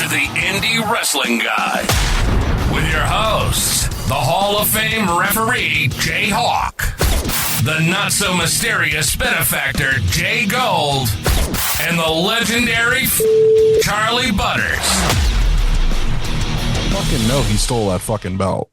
to the Indie Wrestling Guide with your hosts, the Hall of Fame referee, JHawk, the not-so-mysterious benefactor, JGold, and the legendary Charly Butters. I fucking know he stole that fucking belt.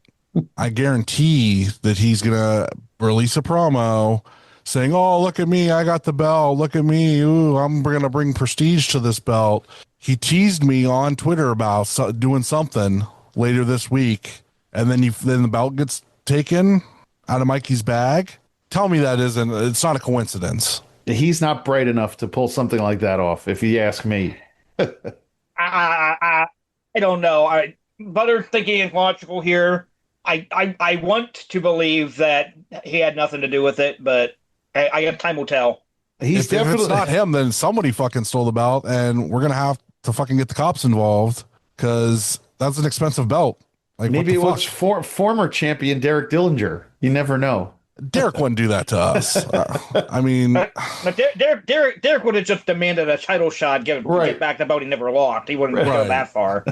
I guarantee that he's going to release a promo saying, oh, look at me, I got the belt, look at me, ooh, I'm going to bring prestige to this belt. He teased me on Twitter about doing something later this week, and then the belt gets taken out of Mikey's bag. Tell me it's not a coincidence. He's not bright enough to pull something like that off, if you ask me. I don't know. Butters thinking is logical here. I want to believe that he had nothing to do with it, but I guess time will tell. If it's not him, then somebody fucking stole the belt, and we're gonna have to fucking get the cops involved because that's an expensive belt. Like, maybe it was former champion Derek Dillinger. You never know. Derek wouldn't do that to us. I mean, Derek would have just demanded a title shot, get back the belt he never lost. He wouldn't go that far.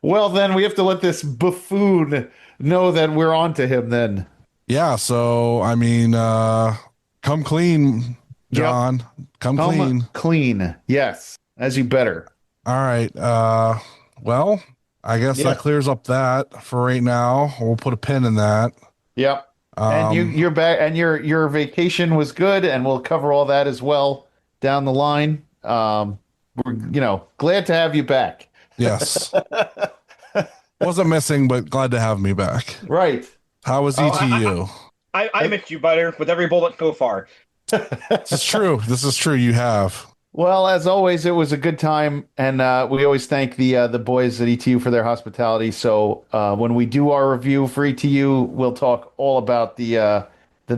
Well, then we have to let this buffoon know that we're on to him then. Yeah, so I mean, come clean, John. Yep. Come clean. Yes, as you better. All right. Well, I guess that clears up that for right now. We'll put a pin in that. Yep. And you're back, and your vacation was good, and we'll cover all that as well down the line. We're glad to have you back. Yes. Wasn't missing, but glad to have me back. Right. How was ETU? I missed you, Butter, with every bullet so far. This is true. You have. Well, as always, it was a good time, and we always thank the boys at ETU for their hospitality. So when we do our review for ETU, we'll talk all about the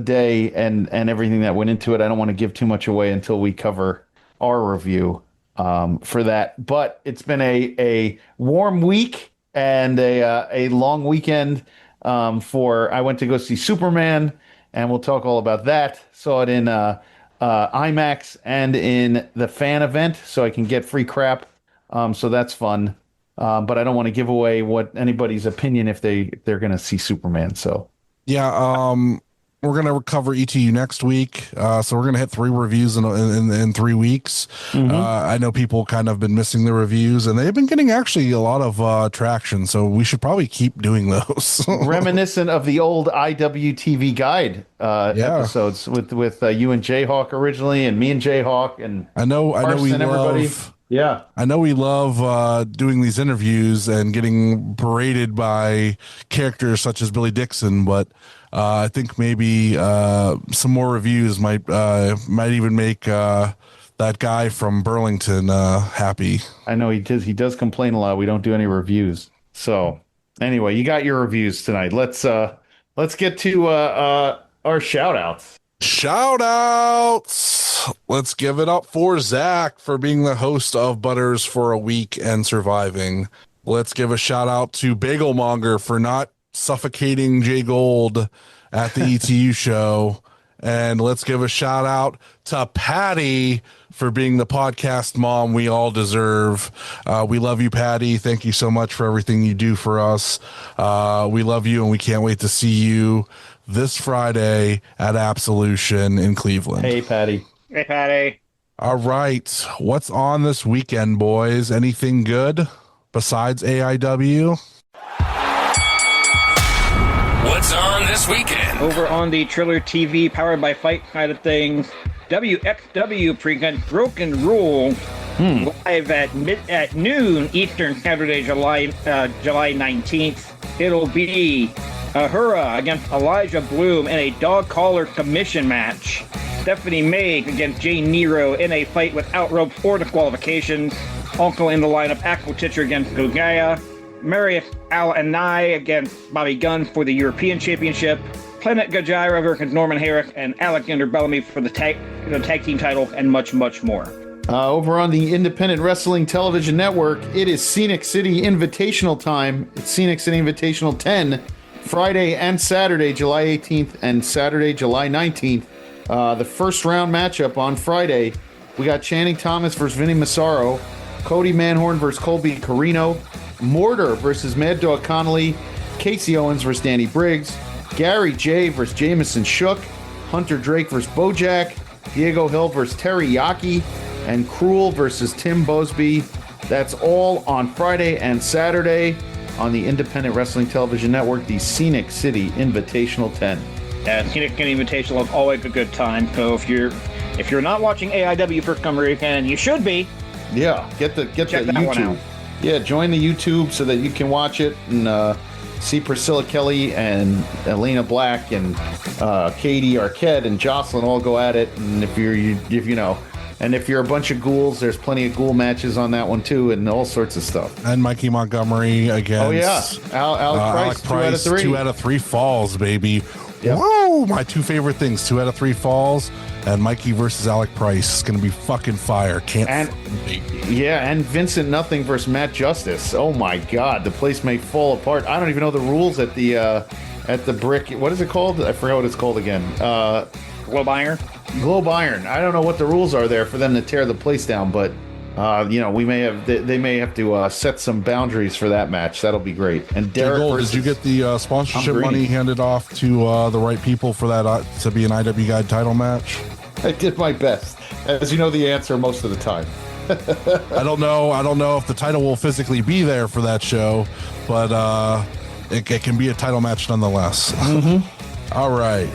day and everything that went into it. I don't want to give too much away until we cover our review for that. But it's been a warm week and a long weekend. I went to go see Superman, and we'll talk all about that. Saw it in IMAX and in the fan event, so I can get free crap. So that's fun. But I don't want to give away what anybody's opinion if they're going to see Superman. So yeah, we're going to cover ETU next week. So we're going to hit 3 reviews in 3 weeks. Mm-hmm. I know people kind of been missing the reviews, and they've been getting actually a lot of traction. So we should probably keep doing those. Reminiscent of the old IWTV guide episodes with you and JHawk originally, and me and JHawk, and I know we and everybody. Yeah, I know we love doing these interviews and getting paraded by characters such as Billy Dixon, but I think maybe some more reviews might even make that guy from Burlington happy. I know he does complain a lot. We don't do any reviews. So anyway, you got your reviews tonight. Let's get to our shout outs. Shout outs. Let's give it up for Zach for being the host of Butters for a week and surviving. Let's give a shout out to Bagelmonger for not suffocating JGold at the ETU show. And let's give a shout out to Patty for being the podcast mom we all deserve. We love you, Patty. Thank you so much for everything you do for us. We love you, and we can't wait to see you this Friday at Absolution in Cleveland. Hey, Patty. Hey, Patty. All right. What's on this weekend, boys? Anything good besides AIW? What's on this weekend? Over on the Triller TV Powered by Fight side of things, WXW presents Broken Rules live at noon Eastern, Saturday, July 19th. It'll be Ahura against Elijah Bloom in a dog collar submission match. Stephanie May against Jay Nero in a fight without ropes or disqualifications. Also in the lineup, Axel Titcher against Gogaya. Marius Al-Anai against Bobby Gunn for the European Championship. Planet Gajira versus Norman Harris and Alexander Bellamy for the tag team title, and much, much more. Over on the Independent Wrestling Television Network, it is Scenic City Invitational time. It's Scenic City Invitational 10, Friday and Saturday, July 18th and Saturday, July 19th. The first round matchup on Friday, we got Channing Thomas versus Vinny Massaro. Cody Manhorn versus Colby Carino, Mortar versus Mad Dog Connolly, Casey Owens versus Danny Briggs, Gary J versus Jameson Shook, Hunter Drake versus Bojack, Diego Hill versus Terry Yucky, and Cruel versus Tim Bosby. That's all on Friday and Saturday on the Independent Wrestling Television Network, the Scenic City Invitational 10. Yeah, Scenic City Invitational is always a good time. So if you're not watching AIW for some reason, you should be. Yeah, get the YouTube. Yeah, join the YouTube so that you can watch it and see Priscilla Kelly and Elena Black and Katie Arquette and Jocelyn all go at it. And if you're a bunch of ghouls, there's plenty of ghoul matches on that one too, and all sorts of stuff. And Mikey Montgomery against. Oh yeah, Alec Price, 2 out of 3. 2 out of 3 falls, baby. Yep. Whoa! My 2 favorite things: 2 out of 3 falls, and Mikey versus Alec Price is going to be fucking fire. Can't wait. Yeah, and Vincent Nothing versus Matt Justice. Oh my God, the place may fall apart. I don't even know the rules at the brick. What is it called? I forgot what it's called again. Globe Iron. Globe Iron. I don't know what the rules are there for them to tear the place down, but they may have to set some boundaries for that match. That'll be great. And Derek, did you get the sponsorship money handed off to the right people for that to be an iwguide title match? I did my best. As you know, the answer most of the time. I don't know if the title will physically be there for that show, but it can be a title match nonetheless. Mm-hmm. All right,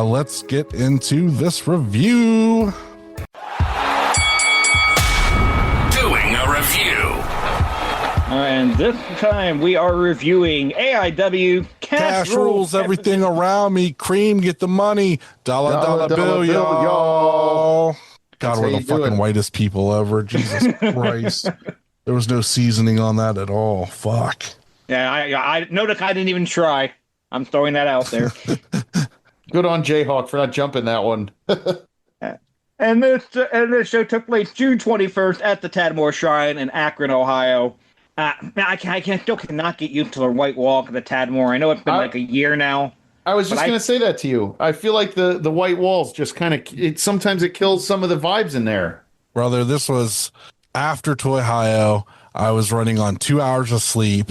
let's get into this review. Doing a review. And this time we are reviewing AIW Cash rules everything around me. Cream, get the money. Dollar bill, y'all. God, we're the fucking whitest people ever. Jesus Christ. There was no seasoning on that at all. Fuck. Yeah, I noticed I didn't even try. I'm throwing that out there. Good on JHawk for not jumping that one. And this show took place June 21st at the Tadmor Shrine in Akron, Ohio. I still cannot get used to the white walk of the Tadmor. I know it's been like a year now. I was just going to say that to you. I feel like the white walls just kind of, sometimes it kills some of the vibes in there. Brother, this was after Toy Hio. I was running on 2 hours of sleep.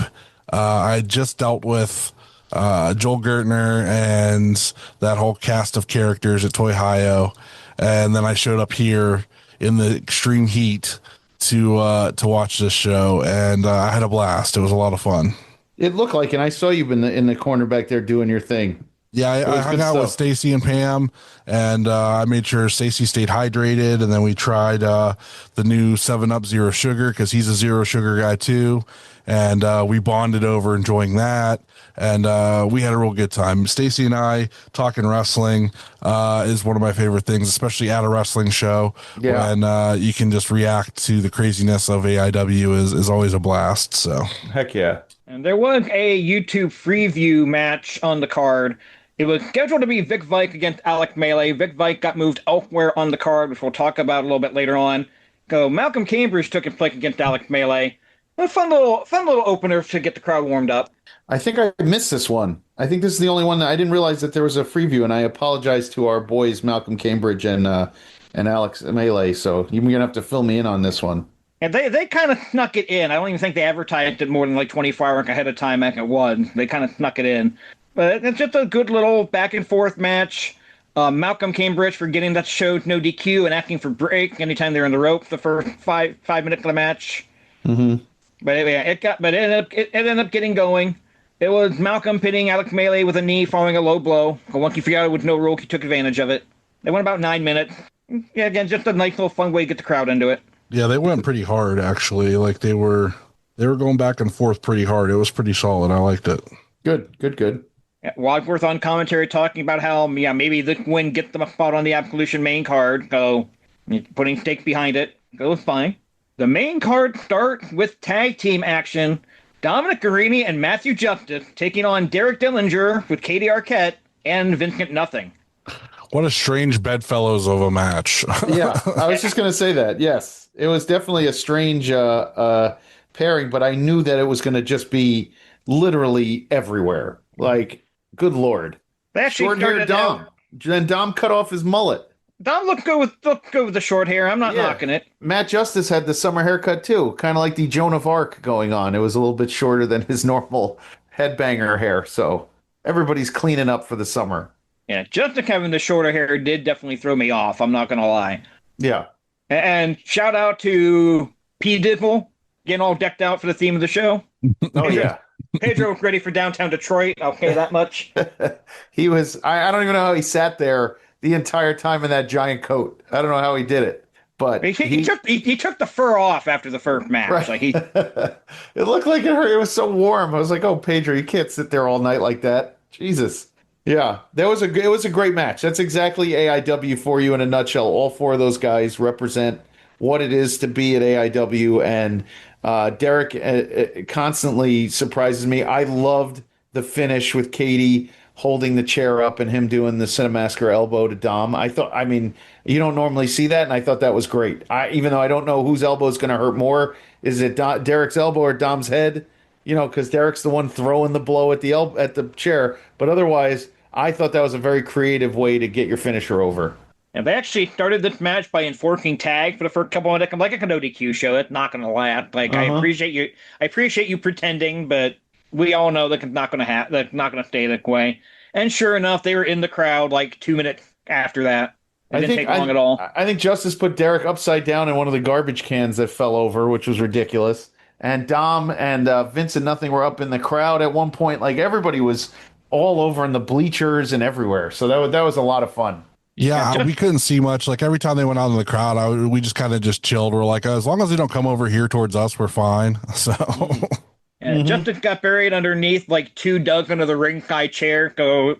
I had just dealt with Joel Gertner and that whole cast of characters at Toy Hio. And then I showed up here in the extreme heat to watch this show, and I had a blast. It was a lot of fun. It looked like, and I saw you in the corner back there doing your thing. Yeah, I hung out with Stacy and Pam, and I made sure Stacy stayed hydrated, and then we tried the new 7-Up Zero Sugar, because he's a zero sugar guy too, and we bonded over enjoying that, and we had a real good time. Stacy and I talking wrestling is one of my favorite things, especially at a wrestling show. Yeah. When you can just react to the craziness of AIW is always a blast. So heck yeah. And there was a YouTube Freeview match on the card. It was scheduled to be Vic Vike against Alec Melee. Vic Vike got moved elsewhere on the card, which we'll talk about a little bit later on. So Malcolm Cambridge took his place against Alec Melee. A fun little opener to get the crowd warmed up. I think I missed this one. I think this is the only one that I didn't realize that there was a Freeview, and I apologize to our boys Malcolm Cambridge and Alex Melee. So you're gonna have to fill me in on this one. And they kind of snuck it in. I don't even think they advertised it more than like 24 hours ahead of time like it was. They kind of snuck it in. But it's just a good little back and forth match. Malcolm Cambridge for getting that showed no DQ and asking for break anytime they're in the rope the first five minutes of the match. Mm-hmm. But it ended up getting going. It was Malcolm pitting Alex Melee with a knee following a low blow. But once he figured out with no rule, he took advantage of it. They went about 9 minutes. Yeah, again, just a nice little fun way to get the crowd into it. Yeah, they went pretty hard actually. Like they were going back and forth pretty hard. It was pretty solid. I liked it. Good. Yeah, Wadsworth on commentary talking about how maybe this win gets them a spot on the Absolution main card. So putting stakes behind it. It was fine. The main card starts with tag team action. Dominic Garrini and Matthew Justice taking on Derek Dillinger with Katie Arquette and Vincent Nothing. What a strange bedfellows of a match. Yeah, I was just going to say that. Yes, it was definitely a strange pairing, but I knew that it was going to just be literally everywhere. Like, good Lord. Short-haired Dom. Then Dom cut off his mullet. Dom look good with the short hair. I'm not knocking it. Matt Justice had the summer haircut too, kind of like the Joan of Arc going on. It was a little bit shorter than his normal headbanger hair, so everybody's cleaning up for the summer. Yeah, Justin having the shorter hair did definitely throw me off. I'm not gonna lie. Yeah. And shout out to P. Diddle getting all decked out for the theme of the show. Oh yeah. Pedro ready for downtown Detroit. I'll pay that much. He was. I don't even know how he sat there the entire time in that giant coat. I don't know how he did it, but He took the fur off after the first match. Right. Like he, it looked like it hurt. It was so warm. I was like, "Oh, Pedro, you can't sit there all night like that." Jesus. Yeah, it was a great match. That's exactly AIW for you in a nutshell. All four of those guys represent what it is to be at AIW, and Derek constantly surprises me. I loved the finish with Katie holding the chair up and him doing the Cinemasker elbow to Dom. I mean, you don't normally see that, and I thought that was great. Even though I don't know whose elbow is going to hurt more, is it Derek's elbow or Dom's head? You know, because Derek's the one throwing the blow at the chair. But otherwise, I thought that was a very creative way to get your finisher over. and they actually started this match by enforcing tag for the first couple of minutes. I'm like a no DQ show. That's not going to last. Like I appreciate you. I appreciate you pretending, but we all know that it's not going to That's not going to stay that way. And sure enough, they were in the crowd like 2 minutes after that. It didn't take long at all. I think Justice put Derek upside down in one of the garbage cans that fell over, which was ridiculous. And Dom and Vince and Nothing were up in the crowd at one point. Like everybody was all over in the bleachers and everywhere. So that was a lot of fun. Yeah, we couldn't see much. Like every time they went out in the crowd, we just kind of just chilled. We're like, as long as they don't come over here towards us, we're fine. So, And Justice got buried underneath like 2 dozen of the ringside chair. Go,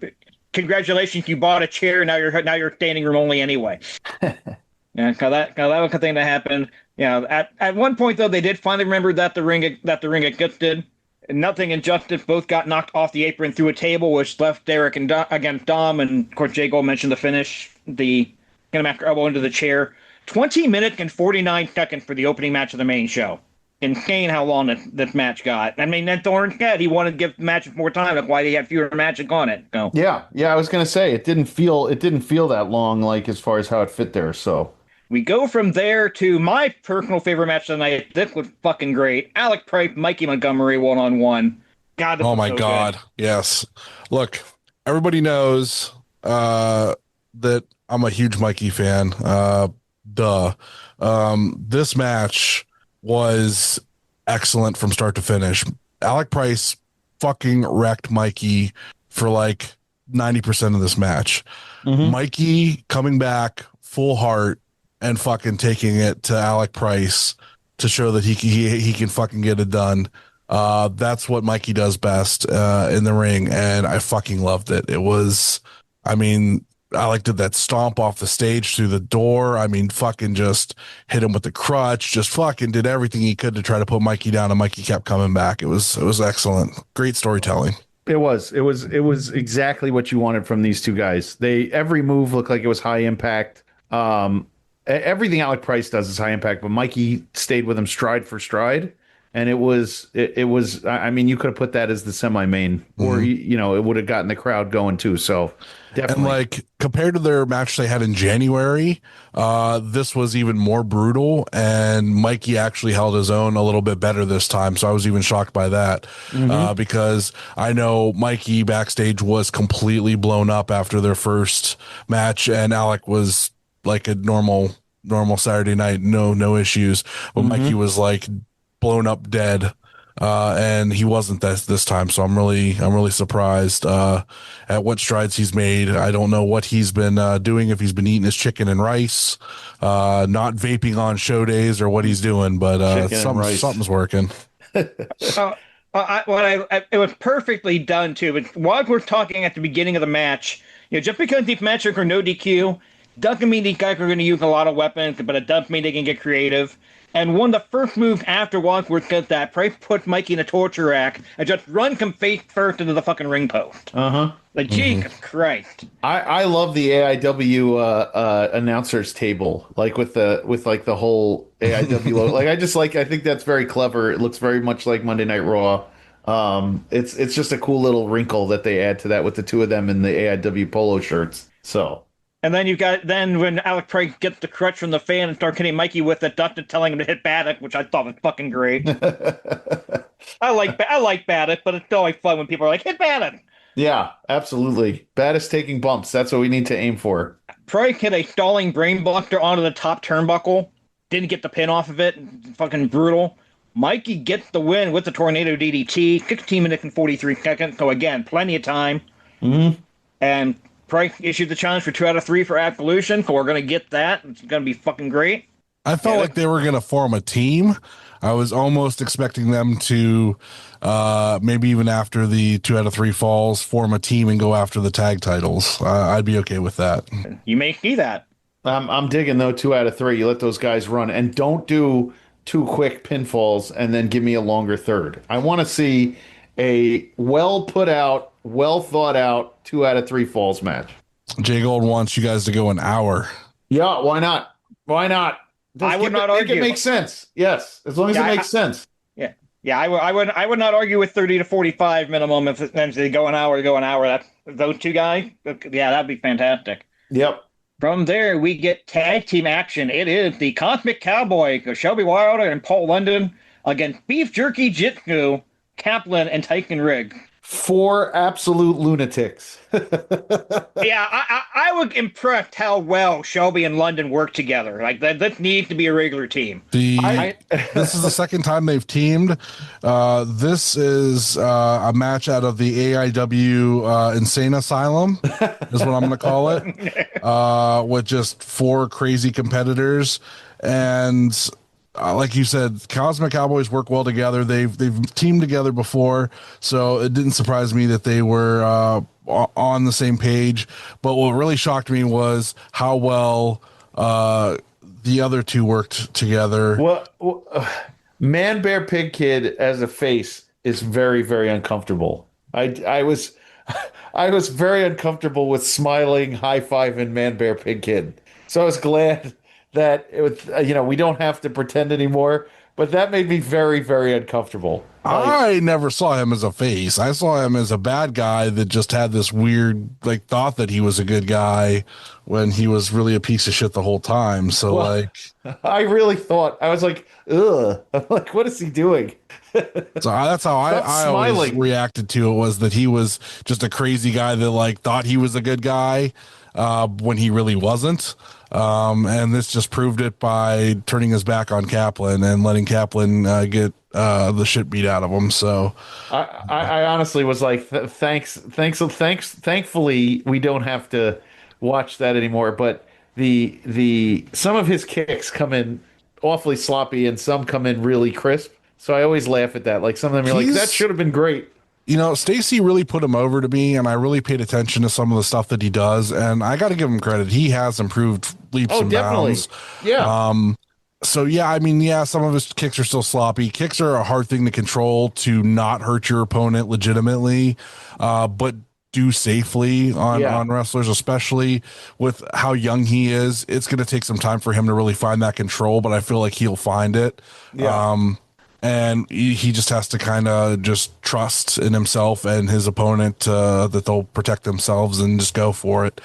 congratulations, you bought a chair. Now you're standing room only anyway. Yeah, cause that was the thing that happened. Yeah, at one point though, they did finally remember that the ring existed. And Nothing and Justice both got knocked off the apron through a table, which left Derek against Dom. And of course, JGold mentioned the finish, the Kinemaster elbow into the chair. 20 minutes and 49 seconds for the opening match of the main show. Insane how long this match got. I mean, then Thorne said he wanted to give matches more time. That's why they had fewer matches on it. So. Yeah. I was gonna say it didn't feel that long, like as far as how it fit there. So we go from there to my personal favorite match of the night. This was fucking great. Alec Price, Mikey Montgomery 1-on-1. God. oh my God, yes. Look, everybody knows that I'm a huge Mikey fan. This match was excellent from start to finish. Alec Price fucking wrecked Mikey for like 90% of this match. Mikey coming back full heart and fucking taking it to Alec Price to show that he can fucking get it done. That's what Mikey does best in the ring, and I fucking loved it. It was, I mean, Alec did that stomp off the stage through the door. I mean, fucking just hit him with the crutch, just fucking did everything he could to try to put Mikey down, and Mikey kept coming back. It was excellent. Great storytelling. it was exactly what you wanted from these two guys. Every move looked like it was high impact. Everything Alec Price does is high impact, but Mikey stayed with him stride for stride. And it was, I mean, you could have put that as the semi-main, or, it would have gotten the crowd going too. So definitely. And like compared to their match they had in January, this was even more brutal, and Mikey actually held his own a little bit better this time. So I was even shocked by that, because I know Mikey backstage was completely blown up after their first match, and Alec was like a normal Saturday night, no issues. But Mikey was like blown up dead, and he wasn't this time. So I'm really surprised at what strides he's made. I don't know what he's been doing, if he's been eating his chicken and rice, not vaping on show days, or what he's doing, but something's working. It was perfectly done too. But while we're talking at the beginning of the match, just because these matches are no DQ doesn't mean these guys are going to use a lot of weapons, but it does mean they can get creative. And one of the first moves after Wadsworth did that, Price puts Mikey in a torture rack and just runs him face first into the fucking ring post. Like, Jesus Christ. I love the AIW announcers table, like with the whole AIW logo. I think that's very clever. It looks very much like Monday Night Raw. It's just a cool little wrinkle that they add to that with the two of them in the AIW polo shirts. So And then when Alec Price gets the crutch from the fan and starts hitting Mikey with it, Dustin telling him to hit Baddock, which I thought was fucking great. I like Baddock, but it's still like fun when people are like, hit Baddock. Yeah, absolutely. Baddest taking bumps. That's what we need to aim for. Price hit a stalling brainbuster onto the top turnbuckle. Didn't get the pin off of it. Fucking brutal. Mikey gets the win with the Tornado DDT. 16 minutes and 43 seconds. So again, plenty of time. Mm-hmm. And Price issued the challenge for 2 out of 3 for Absolution. So we're going to get that. It's going to be fucking great. I felt like they were going to form a team. I was almost expecting them to maybe even after the 2 out of 3 falls, form a team and go after the tag titles. I'd be okay with that. You may see that. I'm digging though 2 out of 3. You let those guys run and don't do 2 quick pinfalls and then give me a longer third. I want to see a well put out, well thought out 2 out of 3 falls match. JGold wants you guys to go an hour. Yeah, why not? Why not? I would not argue. Make it make sense. Yes, as long as it makes sense. Yeah, I would not argue with 30 to 45 minimum if they go an hour. That's those 2 guys. Yeah, that'd be fantastic. Yep. From there, we get tag team action. It is the Cosmic Cowboy, Shelby Wilder and Paul London against Beef Jerky Jitsu, Kaplan, and Tyson Riggs. 4 absolute lunatics. Yeah, I was impressed how well Shelby and London work together. Like this needs to be a regular team. This is the second time they've teamed. This is a match out of the AIW Insane Asylum, is what I'm going to call it, with just 4 crazy competitors. And like you said, Cosmic Cowboys work well together. They've teamed together before, so it didn't surprise me that they were on the same page. But what really shocked me was how well the other 2 worked together. Well, Man Bear Pig Kid as a face is very, very uncomfortable. I was very uncomfortable with smiling, high-fiving Man Bear Pig Kid. So I was glad that it was, we don't have to pretend anymore, but that made me very, very uncomfortable. I never saw him as a face. I saw him as a bad guy that just had this weird, thought that he was a good guy when he was really a piece of shit the whole time. So, I really thought, I was like, ugh. I'm like, what is he doing? So that's how I always reacted to it, was that he was just a crazy guy that thought he was a good guy when he really wasn't. And this just proved it by turning his back on Kaplan and letting Kaplan get the shit beat out of him. So I honestly was like, thankfully we don't have to watch that anymore. But the some of his kicks come in awfully sloppy and some come in really crisp. So I always laugh at that. Like some of them are like, that should have been great. Stacy really put him over to me, and I really paid attention to some of the stuff that he does, and I got to give him credit. He has improved leaps and bounds. Yeah. So, yeah, some of his kicks are still sloppy. Kicks are a hard thing to control to not hurt your opponent legitimately, but do safely on wrestlers, especially with how young he is. It's going to take some time for him to really find that control, but I feel like he'll find it. Yeah. And he just has to kind of just trust in himself and his opponent that they'll protect themselves and just go for it.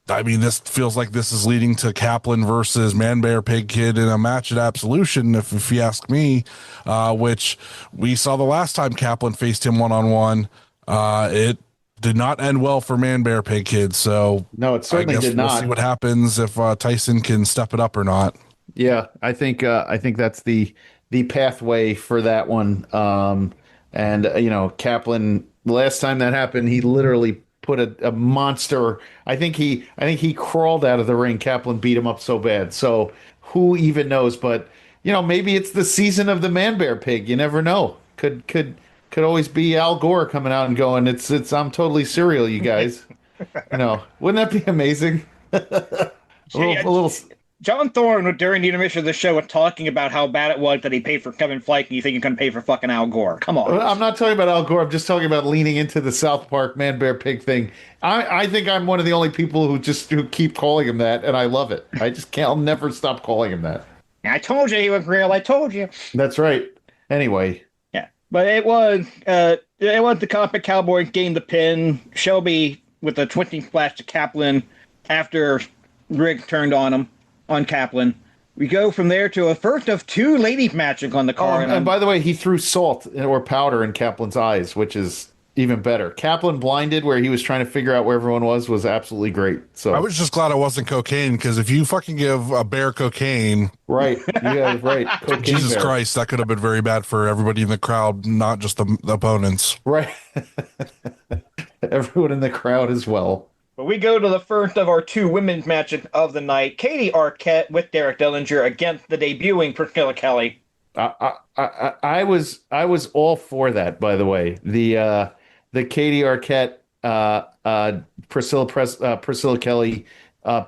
This feels like this is leading to Kaplan versus Man Bear Pig Kid in a match at Absolution, if you ask me, which we saw the last time Kaplan faced him one-on-one. It did not end well for Man Bear Pig Kid. So no, it certainly did not. We'll see what happens if Tyson can step it up or not. Yeah, I think that's the pathway for that one. Kaplan, the last time that happened, he literally put a monster. I think he crawled out of the ring. Kaplan beat him up so bad. So who even knows? But maybe it's the season of the Man Bear Pig. You never know. Could always be Al Gore coming out and going, it's I'm totally serial, you guys. Wouldn't that be amazing? a little. John Thorne, during the intermission of the show, was talking about how bad it was that he paid for Kevin Flake, and you think you can pay for fucking Al Gore. Come on. I'm not talking about Al Gore. I'm just talking about leaning into the South Park Man Bear Pig thing. I think I'm one of the only people who keep calling him that, and I love it. I'll never stop calling him that. I told you he was real. I told you. That's right. Anyway. Yeah. But it was the Cosmic Cowboy gained the pin. Shelby with a twisting splash to Kaplan. after Rick turned on Kaplan. We go from there to a first of 2 ladies matches on the card. And by the way, he threw salt or powder in Kaplan's eyes, which is even better. Kaplan blinded where he was trying to figure out where everyone was absolutely great. So I was just glad it wasn't cocaine, because if you fucking give a bear cocaine, right, yeah, right, cocaine Jesus bear. Christ, that could have been very bad for everybody in the crowd, not just the opponents. Right, everyone in the crowd as well. But we go to the first of our 2 women's matches of the night. Katie Arquette with Derek Dillinger against the debuting Priscilla Kelly. I was all for that, by the way. The Katie Arquette Priscilla Kelly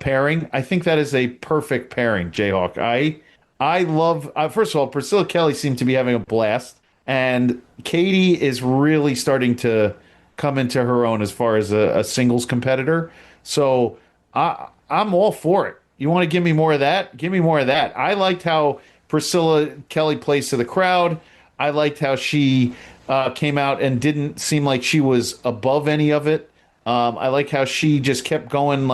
pairing. I think that is a perfect pairing, JHawk. I love first of all, Priscilla Kelly seemed to be having a blast, and Katie is really starting to come into her own as far as a singles competitor. So I'm all for it. You want to give me more of that? Give me more of that. I liked how Priscilla Kelly plays to the crowd. I liked how she came out and didn't seem like she was above any of it. I like how she just kept going,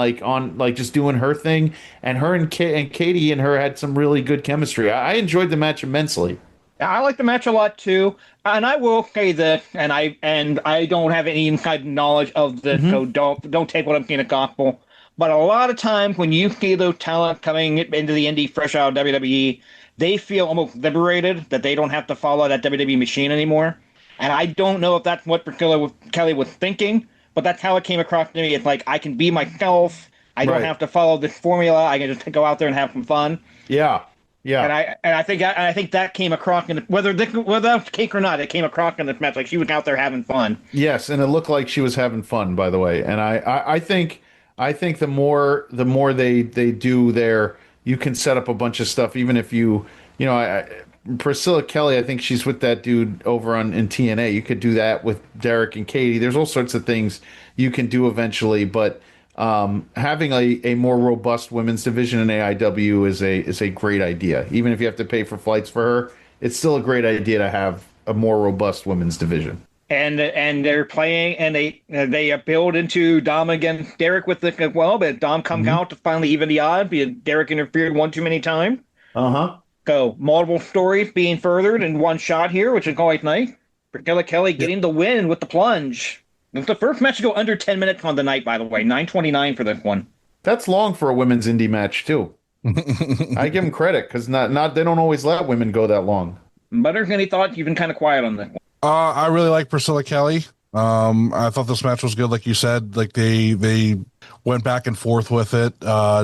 just doing her thing. And her and Katie and her had some really good chemistry. I enjoyed the match immensely. I like the match a lot too, and I will say this, and I don't have any inside knowledge of this, so don't take what I'm saying as gospel. But a lot of times when you see those talent coming into the indie fresh out of WWE, they feel almost liberated that they don't have to follow that WWE machine anymore. And I don't know if that's what Priscilla Kelly was thinking, but that's how it came across to me. It's like, I can be myself. I don't have to follow this formula. I can just go out there and have some fun. Yeah. And I think that came across in whether that's cake or not, it came across in this match. Like, she was out there having fun. Yes, and it looked like she was having fun, by the way. And I think the more they do there, you can set up a bunch of stuff. Even if Priscilla Kelly, I think she's with that dude over in TNA. You could do that with Derek and Katie. There's all sorts of things you can do eventually, but having a more robust women's division in AIW is a great idea. Even if you have to pay for flights for her, it's still a great idea to have a more robust women's division. And they're playing, and they build into Dom against Derek with this as well, but Dom comes out to finally even the odds because Derek interfered one too many times. So multiple stories being furthered in one shot here, which is always nice. Priscilla Kelly getting the win with the plunge. It's the first match to go under 10 minutes on the night, by the way. 9:29 for this one. That's long for a women's indie match too. I give them credit because not they don't always let women go that long. Butters, any thoughts? You've been kind of quiet on this one. I really like Priscilla Kelly. I thought this match was good, like you said. Like they went back and forth with it.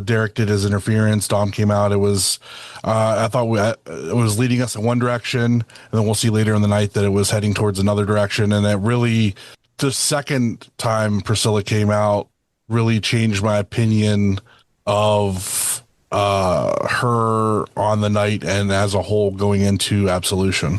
Derek did his interference. Dom came out. It was, I thought it was leading us in one direction, and then we'll see later in the night that it was heading towards another direction. And it really, the second time Priscilla came out, really changed my opinion of her on the night and as a whole going into Absolution.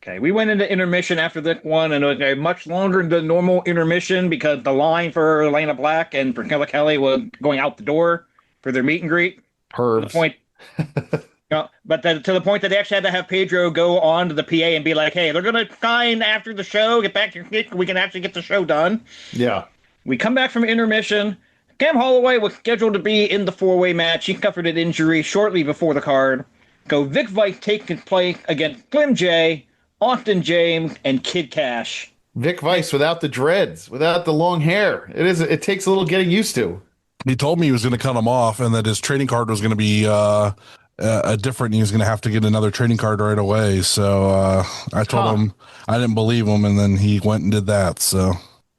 Okay, we went into intermission after this one, and it was a much longer than normal intermission because the line for Elena Black and Priscilla Kelly was going out the door for their meet and greet. To the point, to the point that they actually had to have Pedro go on to the PA and be like, "Hey, they're going to sign after the show. Get back to your seat. We can actually get the show done." Yeah. We come back from intermission. Cam Holloway was scheduled to be in the four-way match. He suffered an injury shortly before the card. So Vic Vice takes his place against Slim J, Austin James, and Kid Kash. Vic Vice without the dreads, without the long hair. It takes a little getting used to. He told me he was going to cut him off and that his trading card was going to be different. He was going to have to get another trading card right away. So I told him I didn't believe him, and then he went and did that. So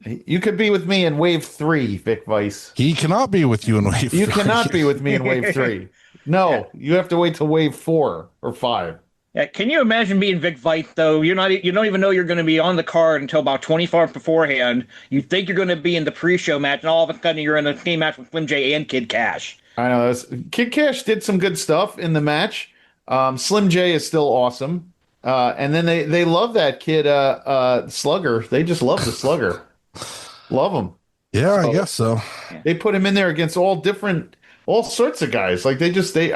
you could be with me in Wave 3, Vic Vice. He cannot be with you in Wave 3. You cannot be with me in Wave 3. No, you have to wait till Wave 4 or 5. Yeah, can you imagine being Vic Vice, though? You don't even know you're going to be on the card until about 24 hours beforehand. You think you're going to be in the pre-show match, and all of a sudden you're in a team match with Slim J and Kid Kash. I know. Kid Kash did some good stuff in the match. Slim J is still awesome. And then they love that kid, Slugger. They just love the Slugger. Love him. Yeah, I guess so. They put him in there against all sorts of guys. Like they just they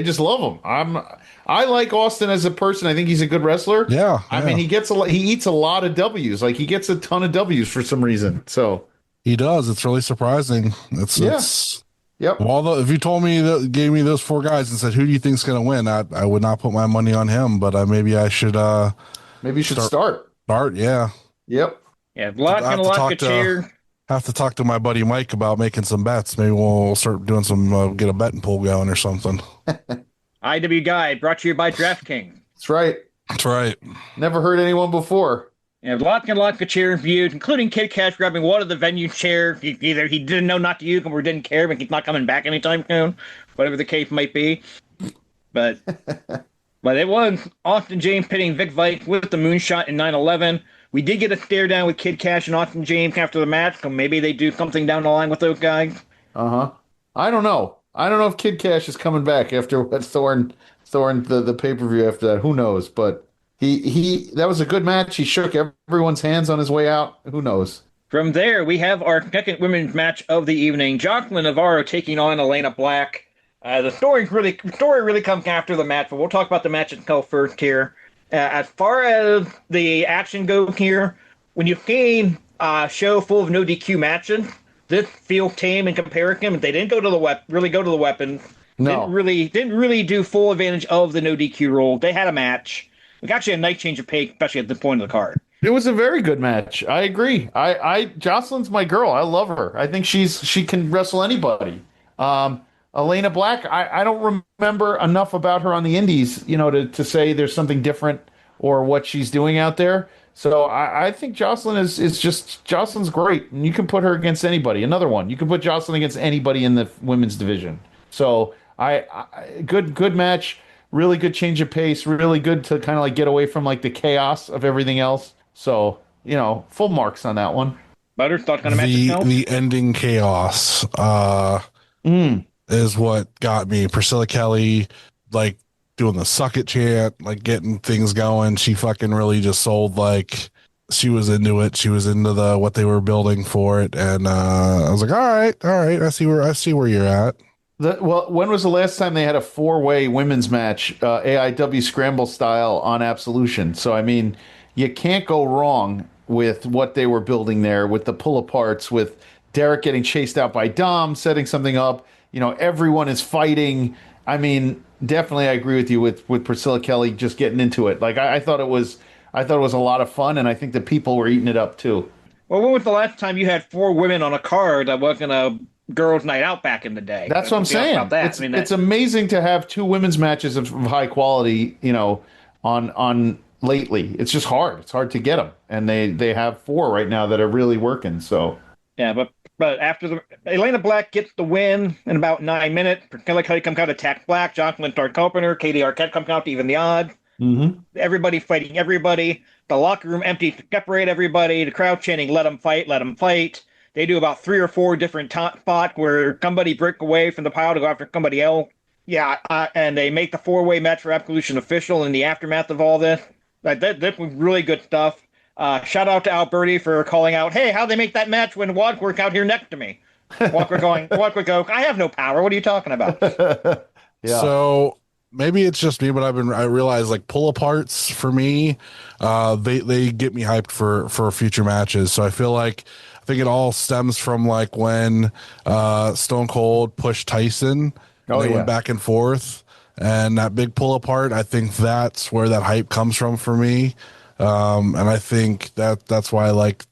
just love him. I like Austin as a person. I think he's a good wrestler. Yeah. I mean, he eats a lot of W's. Like he gets a ton of W's for some reason. So He does. It's really surprising. It's Yep. if you told me that, gave me those four guys and said, who do you think's going to win? I would not put my money on him, but maybe I should, Maybe you should start. Start. Yeah. Yep. Yeah, chair. Have to talk to my buddy Mike about making some bets. Maybe we'll start doing some, get a betting pool going or something. iwguide brought to you by DraftKings. That's right. That's right. Never heard anyone before. Yeah, Lotka chair reviews, including Kid Kash grabbing one of the venue chairs. Either he didn't know not to use them or didn't care, but he's not coming back anytime soon. Whatever the case might be. But it was Austin James pitting Vic Vike with the moonshot in 9/11. We did get a stare down with Kid Kash and Austin James after the match, so maybe they do something down the line with those guys. Uh-huh. I don't know. I don't know if Kid Kash is coming back after what Thorne the pay-per-view after that. Who knows? But he that was a good match. He shook everyone's hands on his way out. Who knows? From there, we have our second women's match of the evening. Jocelyn Navarro taking on Elena Black. The story really comes after the match, but we'll talk about the match itself first here. As far as the action goes here, when you see a show full of no DQ matches, this feels tame in comparison. They didn't go to the weapons. No. Didn't really do full advantage of the no DQ rule. They had a match. It got actually a nice change of pace, especially at the point of the card. It was a very good match. I agree. Jocelyn's my girl. I love her. I think she can wrestle anybody. Elena Black, I don't remember enough about her on the indies, to say there's something different or what she's doing out there. So I think Jocelyn Jocelyn's great, and you can put her against anybody. Another one, you can put Jocelyn against anybody in the women's division. So good match, really good change of pace, really good to kind of like get away from like the chaos of everything else. So full marks on that one. Butters, thoughts on the match itself? The ending chaos is what got me. Priscilla Kelly, like, doing the suck it chant, like getting things going. She fucking really just sold, like, she was into it. She was into what they were building for it. And I was like, all right. I see where you're at. When was the last time they had a 4-way women's match, AIW Scramble style on Absolution? So, I mean, you can't go wrong with what they were building there, with the pull-aparts, with Derek getting chased out by Dom, setting something up. Everyone is fighting. I mean, definitely I agree with you with Priscilla Kelly just getting into it. Like, I thought it was a lot of fun, and I think the people were eating it up, too. Well, when was the last time you had 4 women on a card that wasn't a girls' night out back in the day? That's what I'm saying. It's amazing to have 2 women's matches of high quality, on lately. It's just hard. It's hard to get them, and they have 4 right now that are really working. So yeah, but after Elena Black gets the win in about 9 minutes. Priscilla Kelly comes out to attack Black. Jocelyn starts helping her. Katie Arquette comes out to even the odds. Mm-hmm. Everybody fighting everybody. The locker room empty to separate everybody. The crowd chanting, "Let them fight! Let them fight!" They do about 3 or 4 different spots where somebody break away from the pile to go after somebody else. Yeah, and they make the 4-way match for Absolution official in the aftermath of all this. This was really good stuff. Shout out to Alberti for calling out, "Hey, how'd they make that match when Wadwork out here next to me?" Wadwork goes, "I have no power. What are you talking about?" Yeah. So maybe it's just me, but I realize, like, pull aparts for me, they get me hyped for future matches. So I think it all stems from, like, when Stone Cold pushed Tyson. They went back and forth, and that big pull apart. I think that's where that hype comes from for me. And I think that's why, like,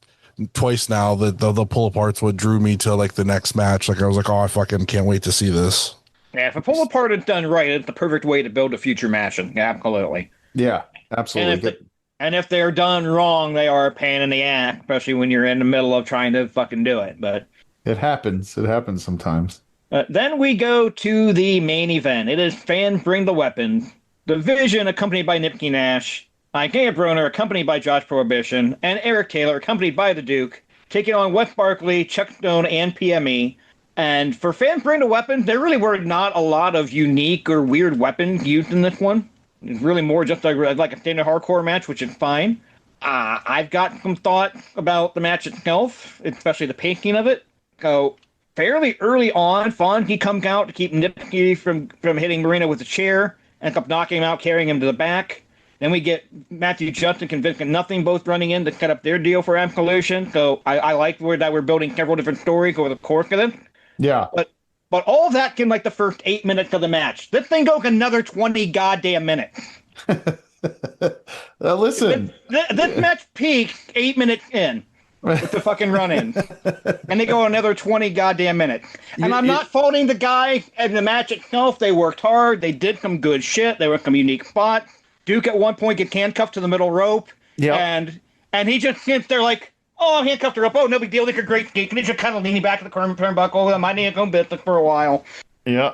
twice now that the pull aparts what drew me to, like, the next match. Like, I was like, oh, I fucking can't wait to see this. Yeah, if a pull apart is done right, it's the perfect way to build a future match. Absolutely. Yeah, absolutely. And if they're done wrong, they are a pain in the ass, especially when you're in the middle of trying to fucking do it. But it happens. It happens sometimes. Then we go to the main event. It is Fans Bring the Weapons. The Vision, accompanied by Nipsey Nash. Isaiah Broner, accompanied by Josh Prohibition. And Eric Taylor, accompanied by the Duke. Taking on Wes Barkley, Chuck Stone, and PME. And for Fans Bring the Weapons, there really were not a lot of unique or weird weapons used in this one. It's really more just like a standard hardcore match, which is fine. I've got some thoughts about the match itself, especially the pacing of it. So fairly early on, Fonzie comes out to keep Nipsey from hitting Marina with a chair, ends up knocking him out, carrying him to the back. Then we get Matthew Justin convinced nothing, both running in to cut up their deal for Amp Collusion. So I like that we're building several different stories over the course of it. Yeah. But all of that came like the first 8 minutes of the match. This thing goes another 20 goddamn minutes. Listen. This match peaked 8 minutes in with the fucking run-in. And they go another 20 goddamn minutes. And I'm not faulting the guy and the match itself. They worked hard. They did some good shit. There were some unique spots. Duke at one point gets handcuffed to the middle rope. Yeah. And he just sits there like, oh, I'm handcuffed her up. Oh, no big deal. They could great skate. And he's just kind of leaning back in the turnbuckle. My knee going business for a while. Yeah.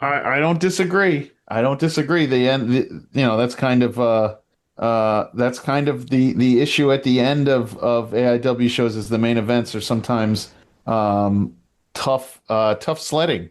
I don't disagree. The end, that's kind of the issue at the end of AIW shows is the main events are sometimes tough sledding,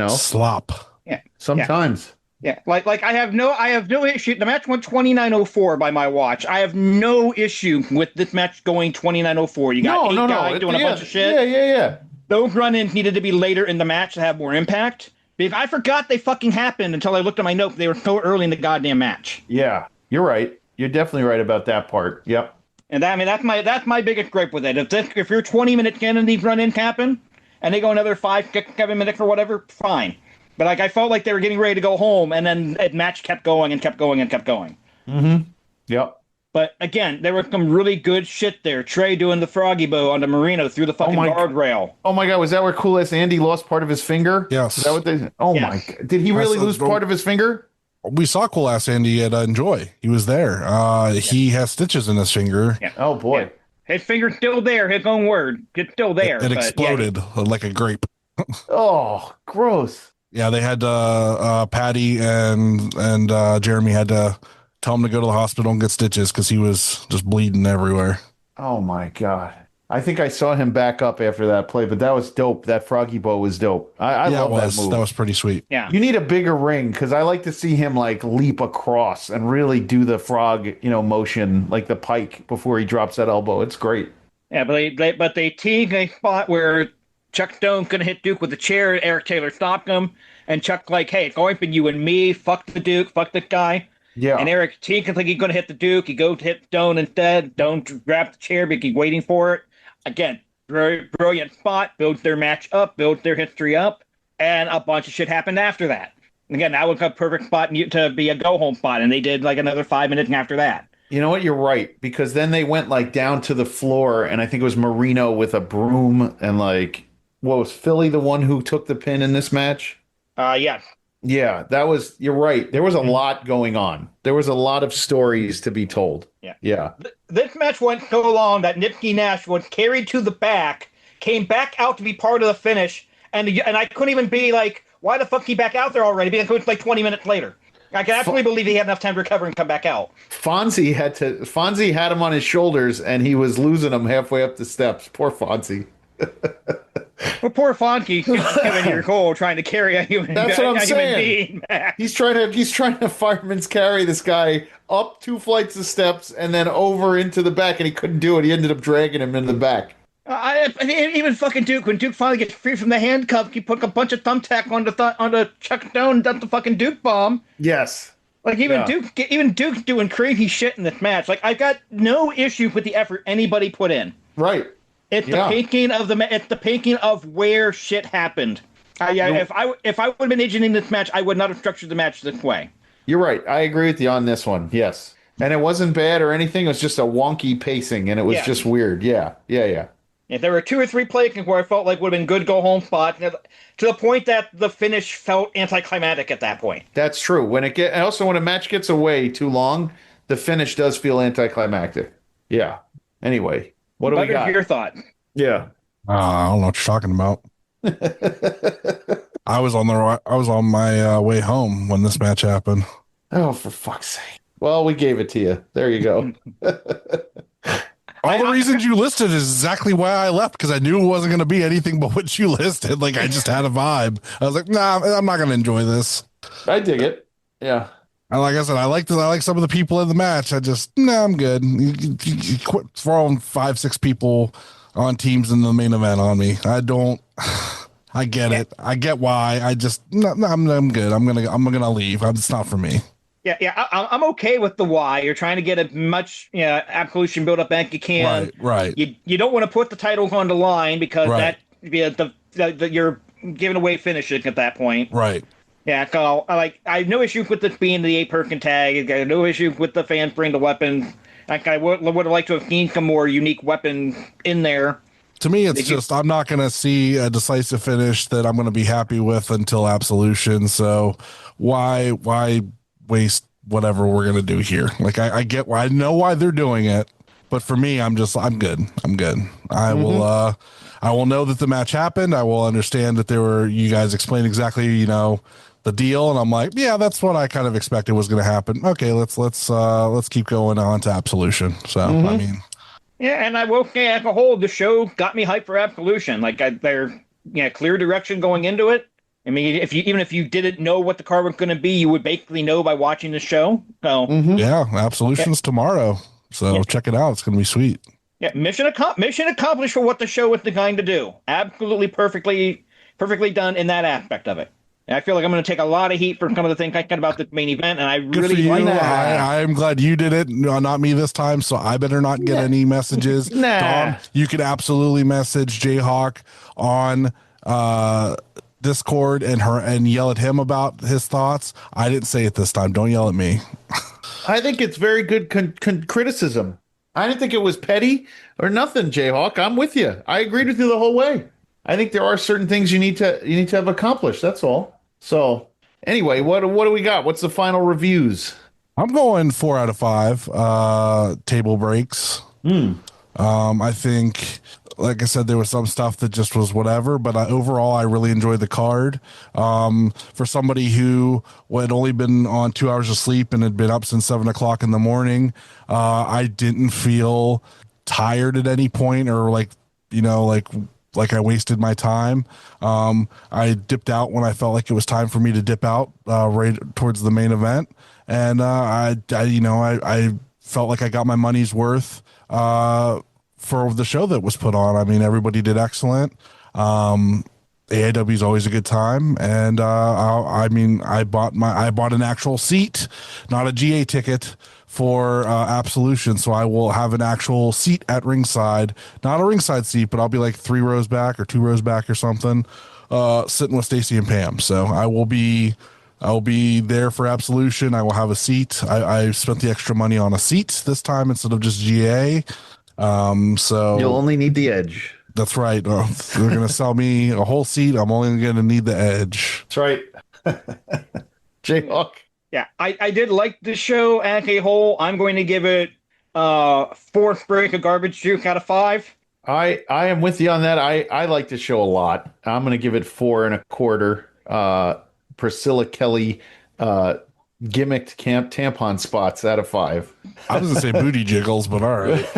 Slop. Yeah. Sometimes. Yeah. Like I have no issue. The match went 29:04 by my watch. I have no issue with this match going 29:04. You got eight guys doing a bunch of shit. Yeah. Those run-ins needed to be later in the match to have more impact. Because I forgot they fucking happened until I looked at my notes. They were so early in the goddamn match. Yeah, you're right. You're definitely right about that part. Yep. And that's my biggest gripe with it. If you're 20 minutes in and these run-ins happen, and they go another 5, 6, 7 minutes or whatever, fine. But I felt like they were getting ready to go home, and then the match kept going and kept going and kept going. Mm-hmm. Yep. But again, there was some really good shit there. Trey doing the froggy bow on the Marino through the fucking guardrail. Oh my God, was that where Cool Ass Andy lost part of his finger? Yes. Is that what they? Oh yes. My God, did he really lose part of his finger? We saw Cool Ass Andy at Enjoy. He was there. He has stitches in his finger. Yeah. Oh boy. Yeah. His finger's still there. His own word. It's still there. It exploded like a grape. Oh, gross. Yeah, they had Patty and Jeremy had to tell him to go to the hospital and get stitches because he was just bleeding everywhere. Oh my God. I think I saw him back up after that play, but that was dope. That froggy bow was dope. I love that move. That was pretty sweet. Yeah. You need a bigger ring because I like to see him like leap across and really do the frog, motion like the pike before he drops that elbow. It's great. Yeah, but they teased a spot where Chuck Stone's gonna hit Duke with a chair. Eric Taylor stopped him, and Chuck's like, "Hey, it's going for you and me. Fuck the Duke. Fuck this guy." Yeah. And Eric Teagan's like he's gonna hit the Duke. He goes to hit Stone instead. Don't grab the chair because he's waiting for it. Again, brilliant spot. Builds their match up. Builds their history up, and a bunch of shit happened after that. Again, that was a perfect spot to be a go home spot, and they did like another 5 minutes after that. You know what? You're right, because then they went like down to the floor, and I think it was Marino with a broom, and like, what was Philly the one who took the pin in this match? Yes. Yeah, you're right. There was a lot going on. There was a lot of stories to be told. Yeah. This match went so long that Nipsey Nash was carried to the back, came back out to be part of the finish, and I couldn't even be like, why the fuck he back out there already? Because it was like 20 minutes later. I can absolutely believe he had enough time to recover and come back out. Fonzie had him on his shoulders, and he was losing him halfway up the steps. Poor Fonzie. Well, poor Fonzie, 7 years old, trying to carry a human. That's what I'm saying. Being back. He's trying to fireman's carry this guy up 2 flights of steps and then over into the back, and he couldn't do it. He ended up dragging him in the back. Even fucking Duke, when Duke finally gets free from the handcuff, he put a bunch of thumbtack onto Chuck Stone and dumped the fucking Duke bomb. Yes. Like Duke's doing crazy shit in this match. Like I've got no issue with the effort anybody put in. Right. It's the painting of where shit happened. If I would have been agent in this match, I would not have structured the match this way. You're right. I agree with you on this one. Yes. And it wasn't bad or anything. It was just a wonky pacing, and it was just weird. Yeah. If there were 2 or 3 plays where I felt like would have been good go home spot, to the point that the finish felt anticlimactic at that point. That's true. When a match gets away too long, the finish does feel anticlimactic. Yeah. Anyway, what do we got? Your thought? Yeah. I don't know what you're talking about. I was on my way home when this match happened. Oh, for fuck's sake. Well, we gave it to you. There you go. All the reasons you listed is exactly why I left, because I knew it wasn't going to be anything but what you listed. Like, I just had a vibe. I was like, nah, I'm not going to enjoy this. I dig it. Yeah. And like I said, I like some of the people in the match. I'm good. You quit throwing 5-6 people on teams in the main event on me. I get it. I get why. I'm good. I'm gonna leave. It's not for me. I'm okay with the why. You're trying to get as much absolution build up bank you can. Right. You don't want to put the titles on the line because Right. you're giving away finishing at that point. Right. Yeah, so I have no issue with this being the 8-person tag. I have no issue with the fans bring the weapons. Like I would have liked to have seen some more unique weapons in there. To me, it's just I'm not going to see a decisive finish that I'm going to be happy with until Absolution. So why waste whatever we're going to do here? Like I get why, I know why they're doing it, but for me, I'm good. I will know that the match happened. I will understand that you guys explained exactly, the deal, and I'm like, yeah, that's what I kind of expected was going to happen. Okay, let's keep going on to Absolution. So I mean, yeah, and I will say as a whole, the show got me hyped for Absolution. Like they're clear direction going into it. I mean, even if you didn't know what the card was going to be, you would basically know by watching the show. So yeah, Absolution's tomorrow, so check it out. It's going to be sweet. Yeah, mission accomplished for what the show was designed to do. Absolutely perfectly done in that aspect of it. And I feel like I'm going to take a lot of heat for some of the things I said about the main event, and I really like that. I'm glad you did it, not me this time, so I better not get any messages. Dom, you could absolutely message JHawk on Discord and yell at him about his thoughts. I didn't say it this time. Don't yell at me. I think it's very good criticism. I didn't think it was petty or nothing, JHawk. I'm with you. I agreed with you the whole way. I think there are certain things you need to have accomplished. That's all. So anyway, what do we got? What's the final reviews? I'm going 4 out of 5 table breaks. I think, like I said, there was some stuff that just was whatever, but overall, I really enjoyed the card. For somebody who had only been on 2 hours of sleep and had been up since 7 o'clock in the morning, I didn't feel tired at any point or like I wasted my time. I dipped out when I felt like it was time for me to dip out right towards the main event. And I felt like I got my money's worth for the show that was put on. I mean, everybody did excellent. AIW is always a good time. And I bought an actual seat, not a GA ticket, for Absolution, so I will have an actual seat at ringside, not a ringside seat, but I'll be like 3 rows back or 2 rows back or something, sitting with Stacy and Pam. So I will be there for Absolution. I will have a seat. I spent the extra money on a seat this time instead of just GA. So you'll only need the edge. That's right. They're gonna sell me a whole seat. I'm only gonna need the edge. That's right. JHawk. Yeah, I did like the show as a whole. I'm going to give it 4 break of garbage juice out of 5. I am with you on that. I like the show a lot. I'm going to give it 4 1/4. Priscilla Kelly gimmicked tampon spots out of 5. I was going to say booty jiggles, but all right.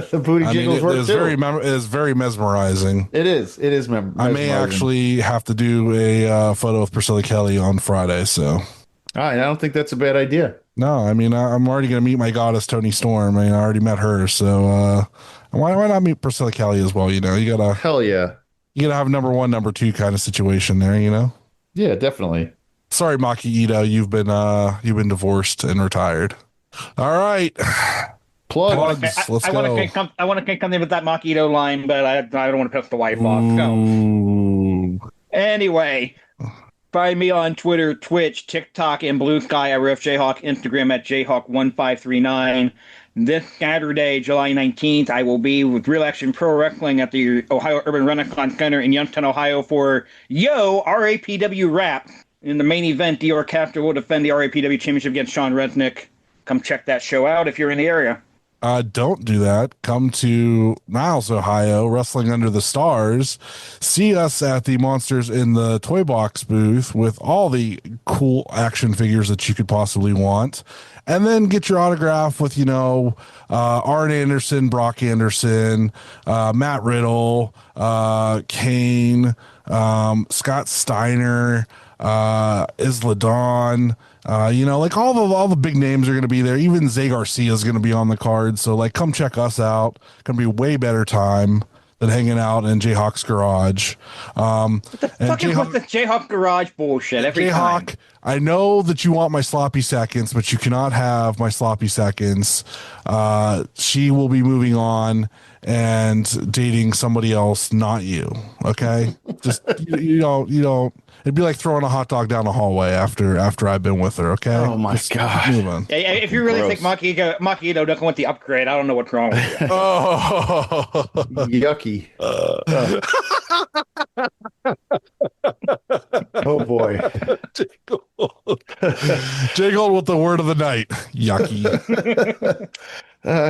The booty jiggles work too. It is very mesmerizing. It is mesmerizing. I may actually have to do a photo of Priscilla Kelly on Friday, so... I don't think that's a bad idea. No, I mean, I'm already going to meet my goddess, Tony Storm. I mean, I already met her. So why not meet Priscilla Kelly as well? You got to. Hell yeah. You got to have number 1, number 2 kind of situation there, Yeah, definitely. Sorry, Maki Ito. You've been divorced and retired. All right. Plugs. Let's go. I want to say something with that Makito line, but I don't want to piss the wife off. So. Anyway. Find me on Twitter, Twitch, TikTok, and Blue Sky at JHawk, Instagram at JHawk1539. This Saturday, July 19th, I will be with Real Action Pro Wrestling at the Ohio Urban Renaissance Center in Youngstown, Ohio for RAPW Rap. In the main event, Dior Castro will defend the RAPW Championship against Sean Resnick. Come check that show out if you're in the area. Don't do that. Come to Niles, Ohio, Wrestling Under the Stars. See us at the Monsters in the Toy Box booth with all the cool action figures that you could possibly want. And then get your autograph with, Arn Anderson, Brock Anderson, Matt Riddle, Kane, Scott Steiner, Isla Dawn. All the big names are going to be there. Even Zay Garcia is going to be on the card. So come check us out. Going to be a way better time than hanging out in JHawk's garage. What the fuck is with the JHawk garage bullshit every time? I know that you want my sloppy seconds, but you cannot have my sloppy seconds. She will be moving on and dating somebody else, not you. Okay, just you don't. It'd be like throwing a hot dog down the hallway after I've been with her. Okay. Oh my God. Move on. If you really Gross. think Makito doesn't want the upgrade, I don't know what's wrong with you. Oh. Yucky. Oh boy. JGold with the word of the night. Yucky.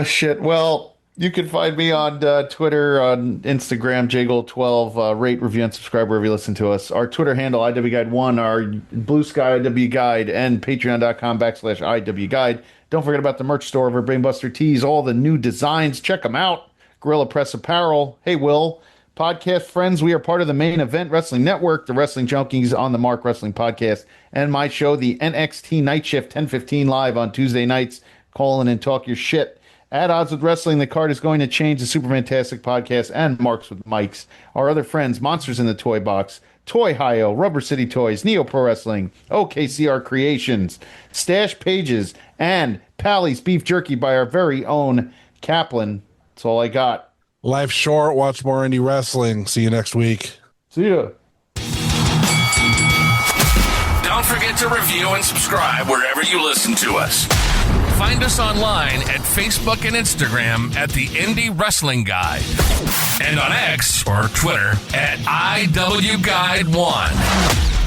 Shit. Well, you can find me on Twitter, on Instagram, JGold12. Rate, review, and subscribe wherever you listen to us. Our Twitter handle, iwguide1, our Blue Sky iwguide, and patreon.com/iwguide. Don't forget about the merch store over Brainbuster Tees. All the new designs. Check them out. Gorilla Press Apparel. Hey, Will. Podcast friends, we are part of the Main Event Wrestling Network, the Wrestling Junkies on the Mark Wrestling Podcast, and my show, the NXT Night Shift, 10:15 live on Tuesday nights. Call in and talk your shit. At Odds with Wrestling, the card is going to change the Superfantastic Podcast and Marks with Mikes. Our other friends, Monsters in the Toy Box, Toy Hio, Rubber City Toys, Neo Pro Wrestling, OKCR Creations, Stash Pages, and Pally's Beef Jerky by our very own Kaplan. That's all I got. Life's short. Watch more indie wrestling. See you next week. See ya. Don't forget to review and subscribe wherever you listen to us. Find us online at Facebook and Instagram at the Indie Wrestling Guide. And on X or Twitter at iwguide1.